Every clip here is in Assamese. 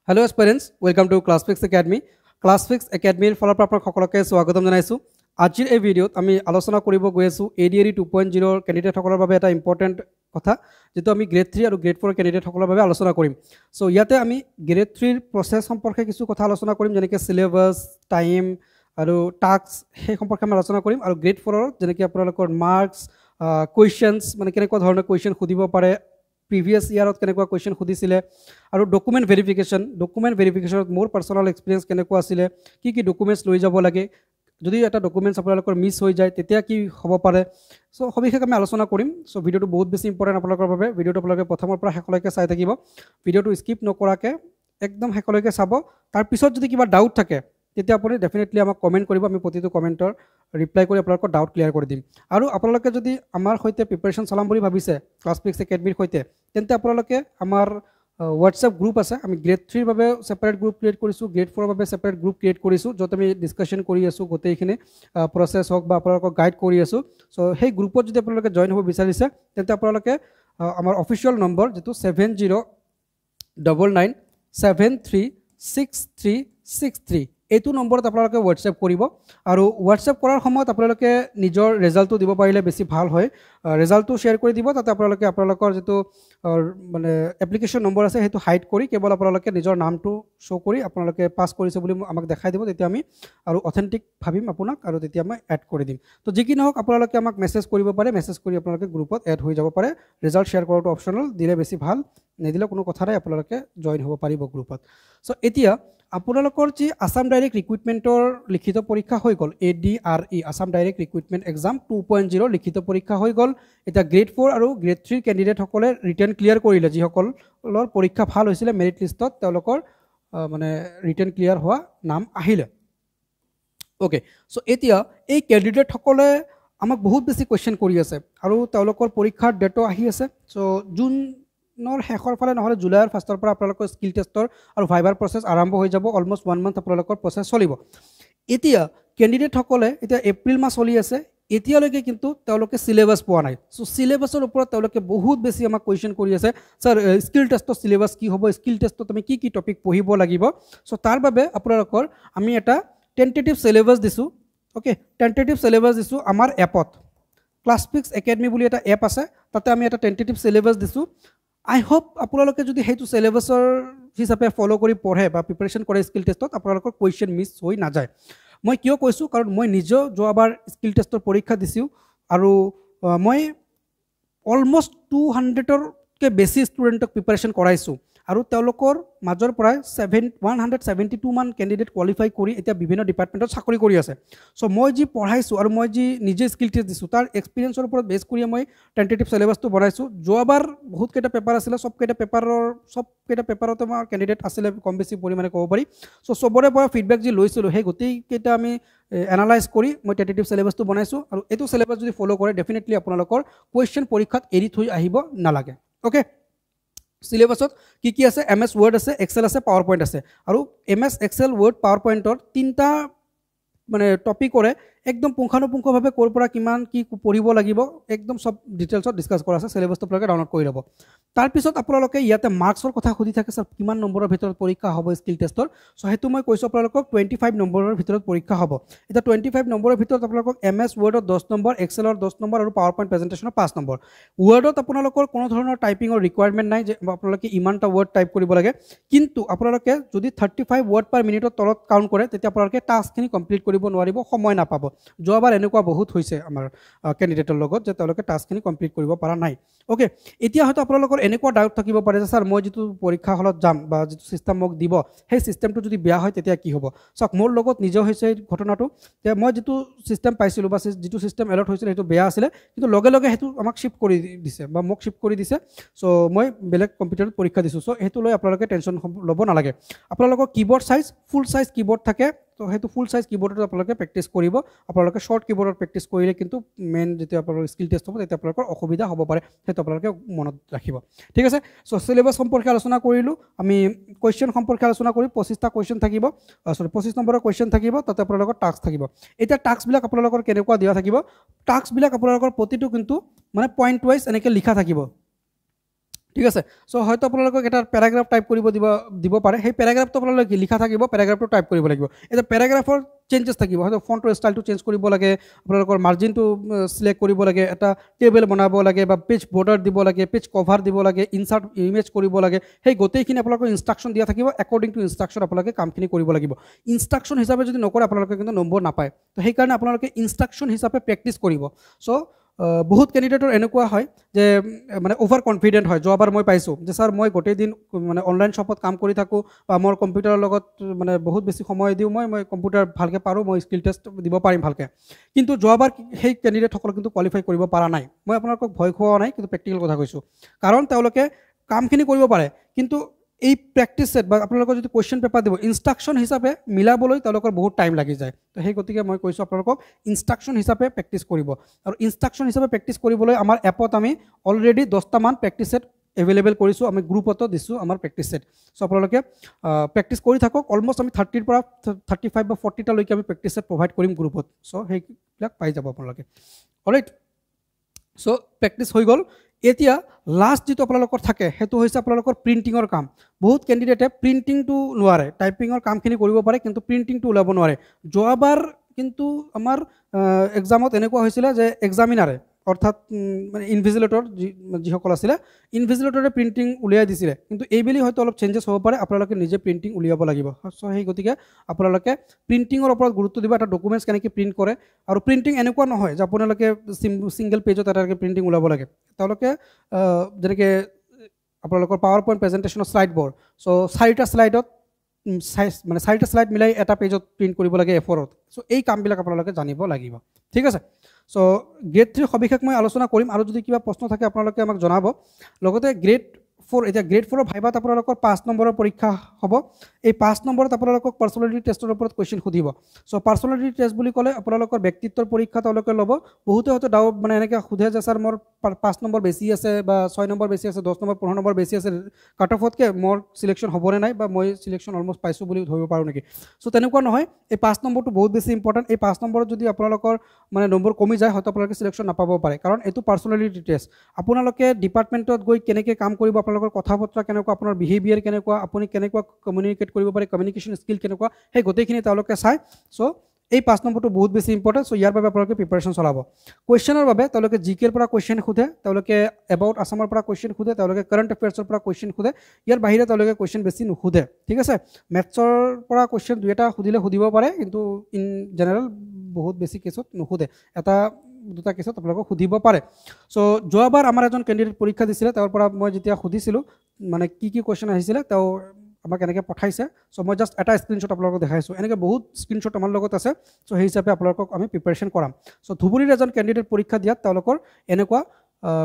Hello aspirants, welcome to ClassFix Academy. ClassFix Academy ফালৰ পৰা আপোনাক সকলোকে স্বাগতম জনাইছো। আজিৰ এই ভিডিঅ'ত আমি আলোচনা কৰিব গৈ আছো ADRE 2.0 ক্যান্ডিডেট সকলৰ বাবে এটা ইম্পৰ্টেন্ট কথা যেটো আমি গ্ৰেড 3 আৰু গ্ৰেড 4 ক্যান্ডিডেট সকলৰ বাবে আলোচনা কৰিম। সো ইয়াতে আমি গ্ৰেড 3 ৰ প্ৰসেস সম্পৰ্কে কিছু কথা আলোচনা কৰিম যেনেকৈ সিলেবাস, টাইম আৰু টাস্ক সেই সম্পৰ্কে আমি আলোচনা কৰিম আৰু গ্ৰেড 4 ৰ যেনেকৈ আপোনালোকৰ মাৰ্কস, কোৱেশ্চনস মানে কেনেকুৱা ধৰণৰ কোৱেশ্চন খুদিব পাৰে previous year ot kenekwa question khudisile aru document verification more personal experience kenekwa asile ki documents loi jabo lage jodi eta documents apnalokor miss hoi jay tetia ki hobo pare so hobikhe ami alochona korim so video to bahut beshi important apnalokor babe video to apnaloke prothomor pora hekoleke sai thakibo video to skip nokorake ekdom hekoleke sabo tar pisot jodi kiba doubt thake তেতিয়া আপুনি ডেফিনেটলি আমাক কমেন্ট কৰিব আমি প্ৰতিটো কমেন্টৰ ৰিপ্লাই কৰি আপোনালোকৰ ডাউট ক্লিয়াৰ কৰি দিম আৰু আপোনালোকে যদি আমাৰ সৈতে প্ৰিপাৰেচন চলাম বুলি ভাবিছে ClassFix Academy সৈতে তেন্তে আপোনালোকে আমাৰ WhatsApp গ্ৰুপ আছে আমি গ্ৰেড 3 ৰ বাবে সেপাৰেট গ্ৰুপ ক্ৰিয়েট কৰিছো গ্ৰেড 4 ৰ বাবে সেপাৰেট গ্ৰুপ ক্ৰিয়েট কৰিছো যত আমি ডিসকাশন কৰি আছো গোটেইখিনি প্ৰসেস হক বা আপোনালোকক গাইড কৰি আছো সো সেই গ্ৰুপত যদি আপোনালোকে জয়েন হ'ব বিচাৰিছে তেন্তে আপোনালোকে আমাৰ অফিচিয়েল নম্বৰ যেটো 7099736363 এইটো নম্বৰত আপোনালোকে WhatsApp কৰিব আৰু WhatsApp কৰাৰ সময়ত আপোনালোকে নিজৰ ৰিজাল্টটো দিব পাৰিলে বেছি ভাল হয় ৰিজাল্টটো শেয়াৰ কৰি দিব তাতে আপোনালোকে আপোনালোকৰ যেটো মানে এপ্লিকেশন নম্বৰ আছে হেতু হাইড কৰি কেৱল আপোনালোকে নিজৰ নামটো শো কৰি আপোনালোকে পাস কৰিছে বুলি আমাক দেখাই দিব তেতিয়া আমি আৰু অথেন্টিক ভাবিম আপোনাক আৰু তেতিয়া মই এড কৰি দিম তো যি কি নহওক আপোনালোকে আমাক মেসেজ কৰিব পাৰে মেসেজ কৰি আপোনালোকে গ্ৰুপত এড হৈ যাব পাৰে ৰিজাল্ট শেয়াৰ কৰাটো অপচনেল দিলে বেছি ভাল নেদিলে কোনো কথা নাই আপোনালোকে জয়েন হ'ব পাৰিব গ্ৰুপত সো এতিয়া আপোনালোকৰ যি আসাম ডাইৰেক্ট ৰিক্ৰুটমেন্টৰ লিখিত পৰীক্ষা হৈ গল ADRE Assam direct recruitment exam 2.0 লিখিত পৰীক্ষা হৈ গল এটা গ্ৰেড 4 আৰু গ্ৰেড 3 ক্যান্ডিডেট সকলে ৰিটেন ক্লিয়াৰ কৰিলে যি সকলৰ পৰীক্ষা ভাল হৈছিল মেৰিট লিষ্টত তেওঁলোকৰ মানে ৰিটেন ক্লিয়াৰ হোৱা নাম আহিলে ওকে সো এতিয়া এই ক্যান্ডিডেট সকলে আমাক বহুত বেছি কোৱেশ্চন কৰি আছে আৰু তেওঁলোকৰ পৰীক্ষাৰ ডেটো আহি আছে সো জুন নৰ হেখৰ ফালে নহলে জুলাইৰ ফাৰ্ষ্টৰ পৰা আপোনালোকৰ স্কিল টেষ্টৰ আৰু ভাইভাৰ প্ৰসেস আৰম্ভ হৈ যাব অলমোস্ট 1 মান্থ আপোনালোকৰ প্ৰসেস চলিব এতিয়া ক্যান্ডিডেট সকলে এতিয়া এপ্ৰিল মাহ চলি আছে এতিয়ালৈকে কিন্তু তেওঁলোকে সিলেবাস পোৱা নাই সো সিলেবাসৰ ওপৰত তেওঁলোকে বহুত বেছি আমাক কোৱেশ্চন কৰি আছে স্যাৰ স্কিল টেষ্টৰ সিলেবাস কি হ'ব স্কিল টেষ্টত আমি কি টপিক পঢ়িব লাগিব সো তাৰ বাবে আপোনালোকৰ আমি এটা টেন্টেটিভ সিলেবাস দিছো ওকে টেন্টেটিভ সিলেবাস দিছো আমাৰ এপত ClassFix Academy বুলি এটা এপ আছে তাতে আমি এটা টেন্টেটিভ সিলেবাস দিছো I hope আপোনালোকে যদি হেতু সিলেবাসৰ হিচাপে ফলো কৰি পঢ়ে বা প্ৰিপাৰেচন কৰে স্কিল টেষ্টত আপোনালোকৰ কোৱেশ্চন মিস হৈ না যায় মই কিয় কৈছো কাৰণ মই নিজে যোৱাবাৰ স্কিল টেষ্টৰ পৰীক্ষা দিছিও আৰু মই অলমোস্ট 200 কে বেছি ষ্টুডেন্টক প্ৰিপাৰেচন কৰাইছো আৰু তেওঁলোকৰ মাজৰ পৰা 172 মান ক্যান্ডিডেট কোৱালিফাই কৰি এতিয়া বিভিন্ন ডিপাৰ্টমেন্টত চাকৰি কৰি আছে সো মই যি পঢ়াইছো আৰু মই যি নিজে স্কিল টেষ্ট দিছো তাৰ এক্সপেৰিয়েন্সৰ ওপৰত বেছ কৰি মই টেন্টেটিভ সিলেবাসটো বনাইছো যোৱাবাৰ বহুত কেইটা পেপাৰ আছিল সব কেইটা পেপাৰতে আমাৰ ক্যান্ডিডেট আছিল কম বেছি পৰিমাণে ক'ব পাৰি সো সবৰে পৰা ফিডব্যাক যি লৈছিলো সেই গোটেই কেইটা আমি এনালাইজ কৰি মই টেন্টেটিভ সিলেবাসটো বনাইছো আৰু এটো সিলেবাস যদি ফলো কৰে ডেফিনেটলি আপোনালোকৰ কোৱেশ্চন পৰীক্ষাত এৰি থৈ আহিব নালাগে ওকে সিলেবাসত কি আছে MS Word আছে Excel আছে PowerPoint আছে আৰু MS Excel Word PowerPointৰ তিনটা মানে টপিকৰে একদম পুংখানুপুংখভাৱে কোৰ পৰা কিমান কি পঢ়িব লাগিব একদম সব ডিটেইলছত ডিসকাস কৰা আছে সিলেবাসটো আপোনালোকে ডাউনলোড কৰি ল'ব তাৰ পিছত আপোনালোকে ইয়াতে মাৰ্কছৰ কথা খুদি থাকে স্যাৰ কিমান নম্বৰৰ ভিতৰত পৰীক্ষা হ'ব স্কিল টেষ্টৰ সো হেতু মই কৈছো আপোনালোকক 25 নম্বৰৰ ভিতৰত পৰীক্ষা হ'ব এটা 25 নম্বৰৰ ভিতৰত আপোনালোকক MS Wordত 10 নম্বৰ Excelৰ 10 নম্বৰ আৰু PowerPoint প্ৰেজেন্টেচনৰ 5 নম্বৰ Wordত আপোনালোকৰ কোনো ধৰণৰ টাইপিংৰ ৰিকোয়াৰমেন্ট নাই যে আপোনালোকে ইমানটা ওয়াৰ্ড টাইপ কৰিব লাগে কিন্তু আপোনালোকে যদি 35 ওয়াৰ্ড পাৰ মিনিটৰ তলত কাউন্ট কৰে তেতিয়া আপোনালোকে টাস্কখিনি কমপ্লিট কৰিব নোৱাৰিব সময় নাপাব যোৱাবাৰ এনেকুৱা বহুত হৈছে আমাৰ ক্যান্ডিডেটৰ লগত যে তেওঁলোকে টাস্কখিনি কমপ্লিট কৰিব পৰা নাই ওকে এতিয়া হয়তো আপোনালোকৰ এনেকুৱা ডাউট থাকিব পাৰে যে স্যাৰ মই যেটো পৰীক্ষা হলত যাম বা যেটো সিস্টেম মোক দিব সেই সিস্টেমটো যদি বেয়া হয় তেতিয়া কি হ'ব সক মোৰ লগত নিজে হৈছে ঘটনাটো যে মই যেটো সিস্টেম পাইছিলো বা যেটো সিস্টেম এলট হৈছিল হেতু বেয়া আছিল কিন্তু লগে লগে হেতু আমাক শিফট কৰি দিছে বা মোক শিফট কৰি দিছে সো মই বেলেগ কম্পিউটাৰত পৰীক্ষা দিছো সো হেতু লৈ আপোনালোকে টেনচন ল'ব নালাগে আপোনালোকৰ কিবোৰ্ড সাইজ ফুল সাইজ কিবোৰ্ড থাকে তো হেতু ফুল সাইজ কিবোৰ্ডত আপোনালোকে প্ৰেক্টিস কৰিব আপোনালোকে শৰ্ট কিবোৰ্ডত প্ৰেক্টিস কৰিলে কিন্তু মেইন যেতিয়া আপোনালোকৰ স্কিল টেষ্ট হ'ব তেতিয়া আপোনালোকৰ অসুবিধা হ'ব পাৰে হেতু আপোনালোকে মনত ৰাখিব ঠিক আছে সো সিলেবাস সম্পৰ্কে আলোচনা কৰিলো আমি কোৱেশ্চন সম্পৰ্কে আলোচনা কৰি 25টা কোৱেশ্চন থাকিব সৰি 25 নম্বৰৰ কোৱেশ্চন থাকিব তাতে আপোনালোকৰ টাস্ক থাকিব এটা টাস্ক বিলাক আপোনালোকৰ কেনেকুৱা দিয়া থাকিব টাস্ক বিলাক আপোনালোকৰ প্ৰতিটো কিন্তু মানে পইণ্ট ওয়াইজ এনেকৈ লিখা থাকিব ঠিক আছে সো হয়তো আপোনালোকক এটা প্যাৰাগ্ৰাফ টাইপ কৰিব দিব পাৰে সেই প্যাৰাগ্ৰাফটো আপোনালোকে লিখা থাকিব প্যাৰাগ্ৰাফটো টাইপ কৰিব লাগিব এটা প্যাৰাগ্ৰাফৰ চেঞ্জেছ থাকিব হয়তো ফন্টৰ ষ্টাইলটো চেঞ্জ কৰিব লাগে আপোনালোকৰ মাৰ্জিনটো সিলেক্ট কৰিব লাগে এটা টেবল বনাব লাগে বা পেজ বৰ্ডাৰ দিব লাগে পেজ কভাৰ দিব লাগে ইনসাৰ্ট ইমেজ কৰিব লাগে সেই গোটেইখিনি আপোনালোকৰ ইনষ্ট্ৰাকশ্যন দিয়া থাকিব একৰ্ডিং টু ইনষ্ট্ৰাকশ্যন আপোনালোকে কামখিনি কৰিব লাগিব ইনষ্ট্ৰাকশ্যন হিচাপে যদি নকৰে আপোনালোকে কিন্তু নম্বৰ নাপায় তো সেইকাৰণে আপোনালোকে ইনষ্ট্ৰাকশ্যন হিচাপে প্ৰেক্টিছ কৰিব সো বহুত কেণ্ডিডেটৰ এনেকুৱা হয় যে মানে অভাৰ কনফিডেণ্ট হয় যোৱাবাৰ মই পাইছোঁ যে ছাৰ মই গোটেই দিন মানে অনলাইন শ্বপত কাম কৰি থাকোঁ বা মোৰ কম্পিউটাৰৰ লগত মানে বহুত বেছি সময় দিওঁ মই কম্পিউটাৰ ভালকৈ পাৰোঁ মই স্কিল টেষ্ট দিব পাৰিম ভালকৈ কিন্তু যোৱাবাৰ সেই কেণ্ডিডেটসকলক কিন্তু কোৱালিফাই কৰিব পৰা নাই মই আপোনালোকক ভয় খোৱা নাই কিন্তু প্ৰেক্টিকেল কথা কৈছোঁ কাৰণ তেওঁলোকে কামখিনি কৰিব পাৰে কিন্তু এই প্ৰেক্টিছ ছেট বা আপোনালোকৰ যদি কুৱেশ্যন পেপাৰ দিব ইনষ্ট্ৰাকশ্যন হিচাপে মিলাবলৈ তেওঁলোকৰ বহুত টাইম লাগি যায় তো সেই গতিকে মই কৈছোঁ আপোনালোকক ইনষ্ট্ৰাকশ্যন হিচাপে প্ৰেক্টিছ কৰিব আৰু ইনষ্ট্ৰাকশ্যন হিচাপে প্ৰেক্টিছ কৰিবলৈ আমাৰ এপত আমি অলৰেডি 10টামান প্ৰেক্টিছ ছেট এভেইলেবল কৰিছোঁ আমি গ্ৰুপতো দিছোঁ আমাৰ প্ৰেক্টিছ ছেট চ' আপোনালোকে প্ৰেক্টিছ কৰি থাকক অলমষ্ট আমি 30ৰ পৰা 35 বা 40টালৈকে আমি প্ৰেক্টিছ ছেট প্ৰভাইড কৰিম গ্ৰুপত চ' সেইবিলাক পাই যাব আপোনালোকে অলৰাইট চ' প্ৰেক্টিছ হৈ গ'ল এতিয়া লাষ্ট যেটো আপোনালোকৰ থাকে হেতু হৈছে আপোনালোকৰ প্ৰিন্টিংৰ কাম বহুত কেণ্ডিডেটে প্ৰিন্টিংটো নোৱাৰে টাইপিংৰ কামখিনি কৰিব পাৰে কিন্তু প্ৰিন্টিংটো ওলাব নোৱাৰে যোৱাবাৰ কিন্তু আমাৰ এক্সামত এনেকুৱা হৈছিলে যে এক্সামিনাৰে অৰ্থাৎ মানে ইনভিজিলেটৰ যিসকল আছিলে ইনভিজিলেটৰে প্ৰিন্টিং উলিয়াই দিছিলে কিন্তু এইবেলি হয়তো অলপ চেঞ্জেছ হ'ব পাৰে আপোনালোকে নিজে প্ৰিন্টিং উলিয়াব লাগিব চ' সেই গতিকে আপোনালোকে প্ৰিন্টিংৰ ওপৰত গুৰুত্ব দিব এটা ডকুমেণ্টছ কেনেকৈ প্ৰিণ্ট কৰে আৰু প্ৰিন্টিং এনেকুৱা নহয় যে আপোনালোকে ছিংগল পেজত এটাকৈ প্ৰিন্টিং ওলাব লাগে তেওঁলোকে যেনেকৈ আপোনালোকৰ পাৱাৰ পইণ্ট প্ৰেজেণ্টেশ্যনৰ শ্লাইড বৰ্ড চ' 4টা শ্লাইডত মানে 4টা শ্লাইড মিলাই এটা পেজত প্ৰিণ্ট কৰিব লাগে এফৰত চ' এই কামবিলাক আপোনালোকে জানিব লাগিব ঠিক আছে চ' গ্ৰেড 3 সবিশেষ মই আলোচনা কৰিম আৰু যদি কিবা প্ৰশ্ন থাকে আপোনালোকে আমাক জনাব লগতে গ্ৰেড 4 এতিয়া গ্ৰেড 4ৰ ভাইভাত আপোনালোকৰ 5 নম্বৰৰ পৰীক্ষা হ'ব এই 5 নম্বৰত আপোনালোকক পাৰ্চনেলিটি টেষ্টৰ ওপৰত কুৱেশ্যন সুধিব চ' পাৰ্চনেলিটি টেষ্ট বুলি ক'লে আপোনালোকৰ ব্যক্তিত্বৰ পৰীক্ষা তেওঁলোকে ল'ব বহুতে হয়তো ডাউট মানে এনেকৈ সোধে যে ছাৰ মোৰ 5 নম্বৰ বেছি আছে বা 6 নম্বৰ বেছি আছে 10 নম্বৰ 15 নম্বৰ বেছি আছে কাট অফতকৈ মোৰ চিলেকশ্যন হ'বনে নাই বা মই চিলেকশ্যন অলমষ্ট পাইছোঁ বুলি ধৰিব পাৰোঁ নেকি চ' তেনেকুৱা নহয় এই 5 নম্বৰটো বহুত বেছি ইম্পৰ্টেণ্ট এই 5 নম্বৰত যদি আপোনালোকৰ মানে নম্বৰ কমি যায় হয়তো আপোনালোকে চিলেকশ্যন নাপাব পাৰে কাৰণ এইটো পাৰ্চনেলিটি টেষ্ট আপোনালোকে ডিপাৰ্টমেণ্টত গৈ কেনেকৈ কাম কৰিব আপোনালোকৰ কথা বতৰা কেনেকুৱা আপোনাৰ বিহেভিয়াৰ কেনেকুৱা আপুনি কেনেকুৱা কমিউনিকেট কৰিব পাৰে কমিউনিকেশ্যন স্কিল কেনেকুৱা সেই গোটেইখিনি তেওঁলোকে চায় চ' এই 5 নম্বৰটো বহুত বেছি ইম্পৰ্টেণ্ট চ' ইয়াৰ বাবে আপোনালোকে প্ৰিপাৰেশ্যন চলাব কুৱেশ্যনৰ বাবে তেওঁলোকে জিকেৰ পৰা কুৱেশ্যন সোধে তেওঁলোকে এবাউট আছামৰ পৰা কুৱেশ্যন সোধে তেওঁলোকে কাৰেণ্ট এফেয়াৰ্ছৰ পৰা কুৱেশ্যন সোধে ইয়াৰ বাহিৰে তেওঁলোকে কুৱেশ্যন বেছি নোসোধে ঠিক আছে মেথছৰ পৰা কুৱেশ্যন 2টা সুধিলে সুধিব পাৰে কিন্তু ইন জেনেৰেল বহুত বেছি কেছত নোসোধে এটা 2টা কেছত আপোনালোকক সুধিব পাৰে চ' যোৱাবাৰ আমাৰ এজন কেণ্ডিডেট পৰীক্ষা দিছিলে তেওঁৰ পৰা মই যেতিয়া সুধিছিলোঁ মানে কি কুৱেশ্যন আহিছিলে তেওঁ আমাক এনেকৈ পঠাইছে চ' মই জাষ্ট এটা স্ক্ৰীনশ্বট আপোনালোকক দেখাইছোঁ এনেকৈ বহুত স্ক্ৰীনশ্বট আমাৰ লগত আছে চ' সেই হিচাপে আপোনালোকক আমি প্ৰিপাৰেশ্যন কৰাম চ' ধুবুৰীৰ এজন কেণ্ডিডেট পৰীক্ষা দিয়াত তেওঁলোকৰ এনেকুৱা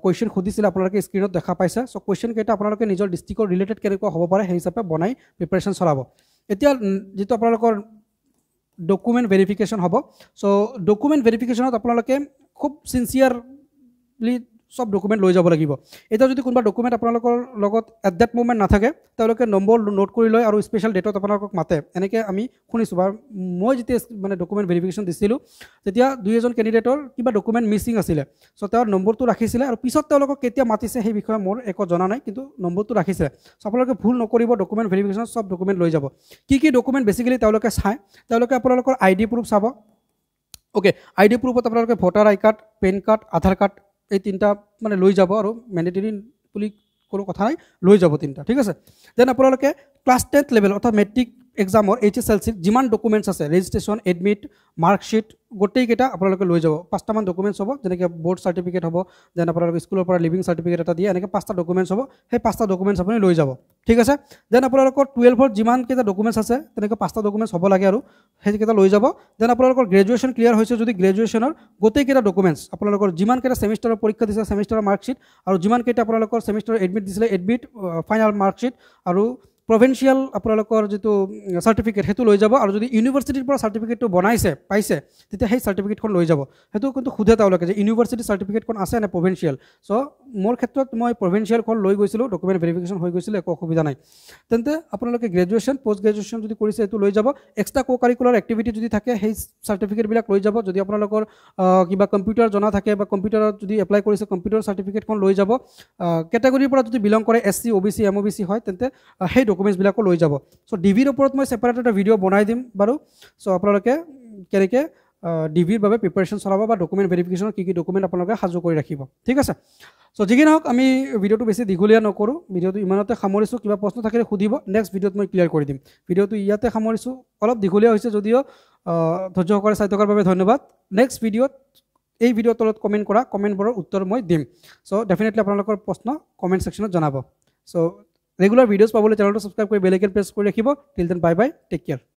কুৱেশ্যন সুধিছিলে আপোনালোকে স্ক্ৰীনত দেখা পাইছে চ' কুৱেশ্যন কেইটা আপোনালোকে নিজৰ ডিষ্ট্ৰিক্টৰ ৰিলেটেড কেনেকুৱা হ'ব পাৰে সেই হিচাপে বনাই প্ৰিপাৰেশ্যন চলাব এতিয়া যিটো আপোনালোকৰ ডকুমেণ্ট ভেৰিফিকেশ্যন হ'ব চ' ডকুমেণ্ট ভেৰিফিকেশ্যনত আপোনালোকে খুব চিনচিয়াৰলি সব ডকুমেণ্ট লৈ যাব লাগিব এতিয়া যদি কোনোবা ডকুমেণ্ট আপোনালোকৰ লগত এট ডেট মুমেণ্ট নাথাকে তেওঁলোকে নম্বৰ নোট কৰি লয় আৰু স্পেচিয়েল ডেটত আপোনালোকক মাতে এনেকৈ আমি শুনিছোঁ বা মই যেতিয়া মানে ডকুমেণ্ট ভেৰিফিকেশ্যন দিছিলোঁ তেতিয়া 2 কেণ্ডিডেটৰ কিবা ডকুমেণ্ট মিচিং আছিলে চ' তেওঁৰ নম্বৰটো ৰাখিছিলে আৰু পিছত তেওঁলোকক কেতিয়া মাতিছে সেই বিষয়ে মোৰ একো জনা নাই কিন্তু নম্বৰটো ৰাখিছিলে চ' আপোনালোকে ভুল নকৰিব ডকুমেণ্ট ভেৰিফিকেশ্যনত সব ডকুমেণ্ট লৈ যাব কি ডকুমেণ্ট বেছিকেলি তেওঁলোকে চায় তেওঁলোকে আপোনালোকৰ ID প্ৰুফ চাব ওকে ID প্ৰুফত আপোনালোকে ভোটাৰ আই কাৰ্ড পেন কাৰ্ড আধাৰ কাৰ্ড এই 3টা মানে লৈ যাব আৰু মেণ্ডেটৰী বুলি কোনো কথা নাই লৈ যাব 3টা ঠিক আছে দেন আপোনালোকে ক্লাছ 10th লেভেল অৰ্থাৎ মেট্ৰিক এক্সামৰ HSLC যিমান ডকুমেণ্টছ আছে ৰেজিষ্ট্ৰেশ্যন এডমিট মাৰ্কশ্বিট গোটেইকেইটা আপোনালোকে লৈ যাব 5টামান ডকুমেণ্টছ হ'ব যেনেকৈ বৰ্ড চাৰ্টিফিকেট হ'ব দেন আপোনালোকে স্কুলৰ পৰা লিভিং চাৰ্টিফিকেট এটা দিয়ে এনেকৈ 5টা ডকুমেণ্টছ হ'ব সেই 5টা ডকুমেণ্টছ আপুনি লৈ যাব ঠিক আছে দেন আপোনালোকৰ 12ৰ যিমানকেইটা ডকুমেণ্টছ আছে তেনেকৈ 5টা ডকুমেণ্টছ হ'ব লাগে আৰু সেইকেইটা লৈ যাব দেন আপোনালোকৰ গ্ৰেজুৱেশ্যন ক্লিয়াৰ হৈছে যদি গ্ৰেজুৱেশ্যনৰ গোটেইকেইটা ডকুমেণ্টছ আপোনালোকৰ যিমানকেইটা ছেমিষ্টাৰৰ পৰীক্ষা দিছে ছেমিষ্টাৰৰ মাৰ্কশ্বিট আৰু যিমানকেইটা আপোনালোকৰ ছেমিষ্টাৰৰ এডমিট দিছিলে এডমিট ফাইনেল মাৰ্কশ্বিট আৰু প্ৰভিন্সিয়েল আপোনালোকৰ যিটো চাৰ্টিফিকেট সেইটো লৈ যাব আৰু যদি ইউনিভাৰ্চিটিৰ পৰা চাৰ্টিফিকেটটো পাইছে তেতিয়া সেই চাৰ্টিফিকেটখন লৈ যাব সেইটো কিন্তু সোধে তেওঁলোকে যে ইউনিভাৰ্চিটি চাৰ্টিফিকেটখন আছে নে প্ৰভিন্সিয়েল চ' মোৰ ক্ষেত্ৰত মই প্ৰভিন্সিয়েলখন লৈ গৈছিলোঁ ডকুমেণ্ট ভেৰিফিকেশ্যন হৈ গৈছিলে একো অসুবিধা নাই তেন্তে আপোনালোকে গ্ৰেজুৱেশ্যন পোষ্ট গ্ৰেজুৱেশ্যন যদি কৰিছে এইটো লৈ যাব এক্সট্ৰা কো কাৰিকুলাৰ এক্টিভিটি যদি থাকে সেই চাৰ্টিফিকেটবিলাক লৈ যাব যদি আপোনালোকৰ কিবা কম্পিউটাৰ জনা থাকে বা কম্পিউটাৰত যদি এপ্লাই কৰিছে কম্পিউটাৰ চাৰ্টিফিকেটখন লৈ যাব কেটেগৰীৰ পৰা যদি বিলং কৰে SC OBC MOBC হয় তেন্তে সেই ডকুমেণ্টছবিলাকো লৈ যাব চ' ডিভিৰ ওপৰত মই ছেপাৰেট এটা ভিডিঅ' বনাই দিম বাৰু চ' আপোনালোকে কেনেকৈ ডিভিৰ বাবে প্ৰিপাৰেশ্যন চলাব বা ডকুমেণ্ট ভেৰিফিকেশ্যনৰ কি ডকুমেণ্ট আপোনালোকে সাজু কৰি ৰাখিব ঠিক আছে চ' যি কি নহওক আমি ভিডিঅ'টো বেছি দীঘলীয়া নকৰোঁ ভিডিঅ'টো ইমানতে সামৰিছোঁ কিবা প্ৰশ্ন থাকিলে সুধিব নেক্সট ভিডিঅ'ত মই ক্লিয়াৰ কৰি দিম ভিডিঅ'টো ইয়াতে সামৰিছোঁ অলপ দীঘলীয়া হৈছে যদিও ধৈৰ্য সহকাৰে চাই থকাৰ বাবে ধন্যবাদ নেক্সট ভিডিঅ'ত এই ভিডিঅ'ৰ তলত কমেণ্ট কৰা কমেণ্টবোৰৰ উত্তৰ মই দিম চ' ডেফিনেটলি আপোনালোকৰ প্ৰশ্ন কমেণ্ট ছেকশ্যনত জনাব চ' ৰেগুলাৰ ভিডিঅ'ছ পাবলৈ চেনেলটো ছাবস্ক্ৰাইব কৰি বেল আইকন প্ৰেছ কৰি ৰাখিব till then bye bye take care